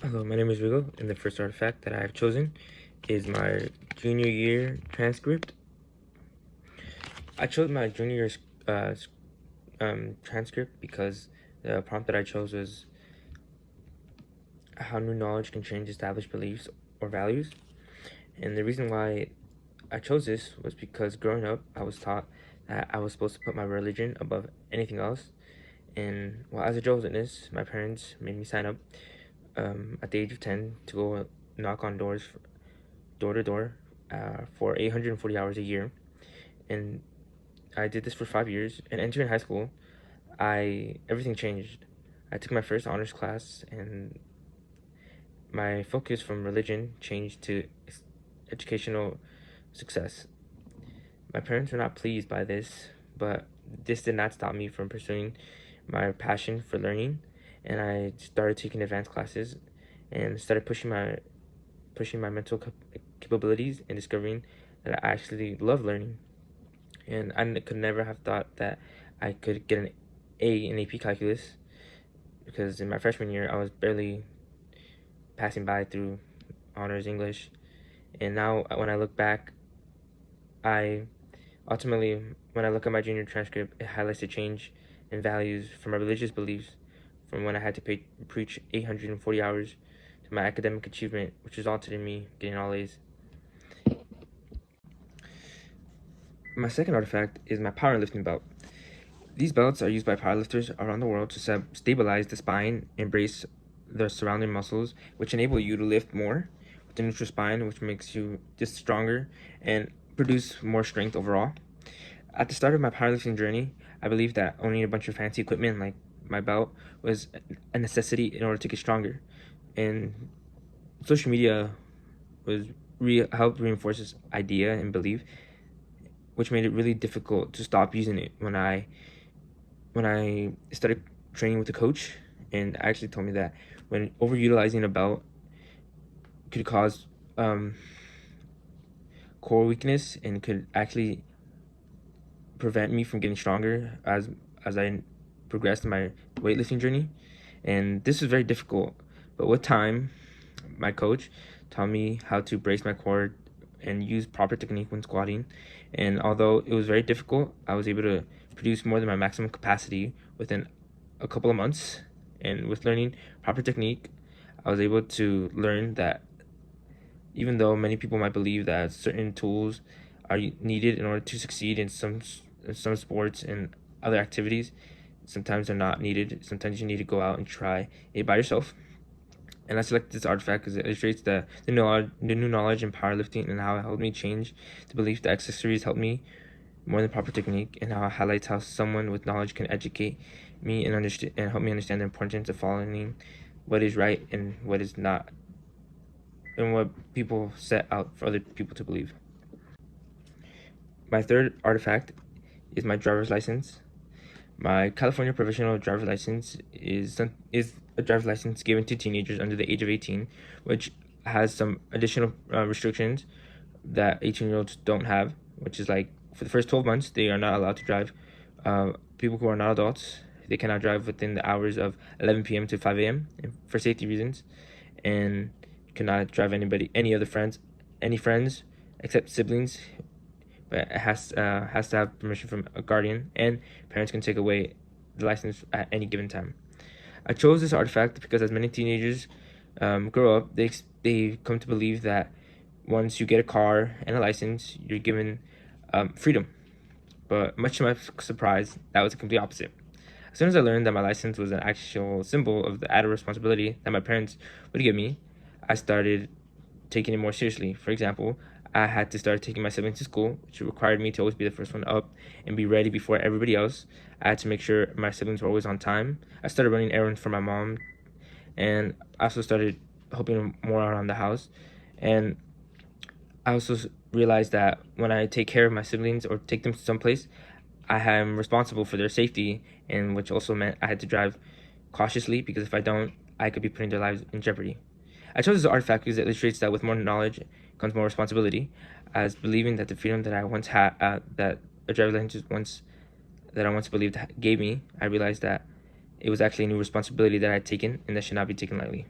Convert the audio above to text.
Hello, my name is Rigo, and the first artifact that I have chosen is my junior year transcript. I chose my junior year transcript because the prompt that I chose was how new knowledge can change established beliefs or values. And the reason why I chose this was because growing up, I was taught that I was supposed to put my religion above anything else. And well, as a Jehovah's Witness, my parents made me sign up at the age of 10 to go knock on doors, door to door, for 840 hours a year. And I did this for 5 years. And entering high school, everything changed. I took my first honors class, and my focus from religion changed to educational success. My parents were not pleased by this, but this did not stop me from pursuing my passion for learning. And I started taking advanced classes and started pushing my mental capabilities and discovering that I actually love learning. And I could never have thought that I could get an A in AP Calculus, because in my freshman year I was barely passing by through honors English. And now when I look back, I ultimately, when I look at my junior transcript, it highlights the change in values from my religious beliefs, from when I had to preach 840 hours, to my academic achievement, which resulted in me getting all A's. My second artifact is my powerlifting belt. These belts are used by powerlifters around the world to stabilize the spine and brace the surrounding muscles, which enable you to lift more with the neutral spine, which makes you just stronger and produce more strength overall. At the start of my powerlifting journey, I believed that owning a bunch of fancy equipment like my belt was a necessity in order to get stronger. And social media helped reinforce this idea and belief, which made it really difficult to stop using it when I started training with a coach, and actually told me that when overutilizing a belt could cause core weakness and could actually prevent me from getting stronger as I progressed in my weightlifting journey. And this was very difficult, but with time, my coach taught me how to brace my core and use proper technique when squatting. And although it was very difficult, I was able to produce more than my maximum capacity within a couple of months. And with learning proper technique, I was able to learn that even though many people might believe that certain tools are needed in order to succeed in some sports and other activities, sometimes they're not needed. Sometimes you need to go out and try it by yourself. And I select this artifact because it illustrates the new knowledge in powerlifting, and how it helped me change the belief that accessories help me more than proper technique, and how it highlights how someone with knowledge can educate me and help me understand the importance of following what is right and what is not, and what people set out for other people to believe. My third artifact is my driver's license. My California provisional driver's license is a driver's license given to teenagers under the age of 18, which has some additional restrictions that 18-year-olds don't have, which is like, for the first 12 months, they are not allowed to drive. People who are not adults, they cannot drive within the hours of 11 p.m. to 5 a.m. for safety reasons, and cannot drive any friends except siblings, but it has to have permission from a guardian, and parents can take away the license at any given time. I chose this artifact because as many teenagers grow up, they come to believe that once you get a car and a license, you're given freedom. But much to my surprise, that was the complete opposite. As soon as I learned that my license was an actual symbol of the added responsibility that my parents would give me, I started taking it more seriously. For example, I had to start taking my siblings to school, which required me to always be the first one up and be ready before everybody else. I had to make sure my siblings were always on time. I started running errands for my mom, and I also started helping more around the house. And I also realized that when I take care of my siblings or take them to someplace, I am responsible for their safety, and which also meant I had to drive cautiously, because if I don't, I could be putting their lives in jeopardy. I chose this artifact because it illustrates that with more knowledge comes more responsibility, as believing that the freedom that I once had, that a driver's license I once believed gave me, I realized that it was actually a new responsibility that I had taken and that should not be taken lightly.